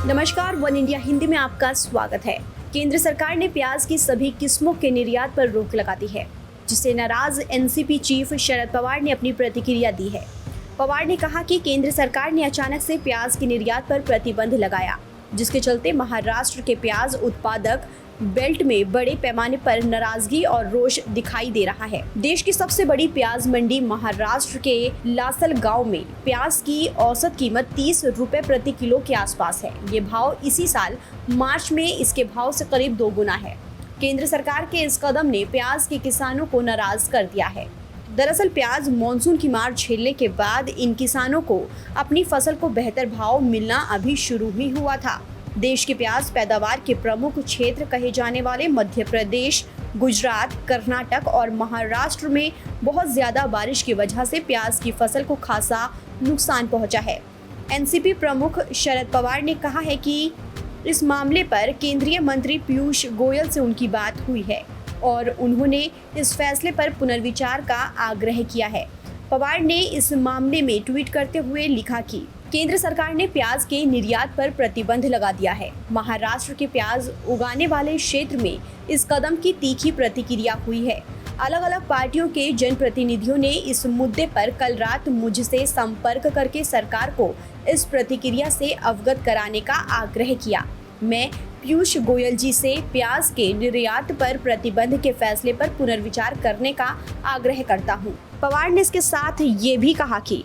नमस्कार, one India Hindi में आपका स्वागत है। केंद्र सरकार ने प्याज की सभी किस्मों के निर्यात पर रोक लगा दी है, जिससे नाराज एनसीपी चीफ शरद पवार ने अपनी प्रतिक्रिया दी है। पवार ने कहा कि केंद्र सरकार ने अचानक से प्याज के निर्यात पर प्रतिबंध लगाया, जिसके चलते महाराष्ट्र के प्याज उत्पादक बेल्ट में बड़े पैमाने पर नाराजगी और रोष दिखाई दे रहा है। देश की सबसे बड़ी प्याज मंडी महाराष्ट्र के लासलगांव में प्याज की औसत कीमत 30 रुपए प्रति किलो के आसपास है। ये भाव इसी साल मार्च में इसके भाव से करीब 2 गुना है। केंद्र सरकार के इस कदम ने प्याज के किसानों को नाराज कर दिया है। दरअसल प्याज मॉनसून की मार झेलने के बाद इन किसानों को अपनी फसल को बेहतर भाव मिलना अभी शुरू ही हुआ था। देश के प्याज पैदावार के प्रमुख क्षेत्र कहे जाने वाले मध्य प्रदेश, गुजरात, कर्नाटक और महाराष्ट्र में बहुत ज्यादा बारिश की वजह से प्याज की फसल को खासा नुकसान पहुंचा है। एनसीपी प्रमुख शरद पवार ने कहा है कि इस मामले पर केंद्रीय मंत्री पीयूष गोयल से उनकी बात हुई है और उन्होंने इस फैसले पर पुनर्विचार का आग्रह किया है। पवार ने इस मामले में ट्वीट करते हुए लिखा कि केंद्र सरकार ने प्याज के निर्यात पर प्रतिबंध लगा दिया है। महाराष्ट्र के प्याज उगाने वाले क्षेत्र में इस कदम की तीखी प्रतिक्रिया हुई है। अलग अलग पार्टियों के जनप्रतिनिधियों ने इस मुद्दे पर कल रात मुझसे संपर्क करके सरकार को इस प्रतिक्रिया से अवगत कराने का आग्रह किया। मैं पीयूष गोयल जी से प्याज के निर्यात पर प्रतिबंध के फैसले पर पुनर्विचार करने का आग्रह करता हूं। पवार ने इसके साथ ये भी कहा कि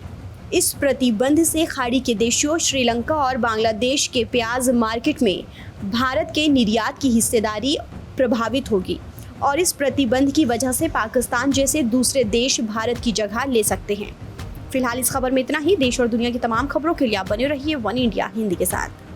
इस प्रतिबंध से खाड़ी के देशों श्रीलंका और बांग्लादेश के प्याज मार्केट में भारत के निर्यात की हिस्सेदारी प्रभावित होगी और इस प्रतिबंध की वजह से पाकिस्तान जैसे दूसरे देश भारत की जगह ले सकते हैं। फिलहाल इस खबर में इतना ही। देश और दुनिया की तमाम खबरों के लिए आप बने रहिए वन इंडिया हिंदी के साथ।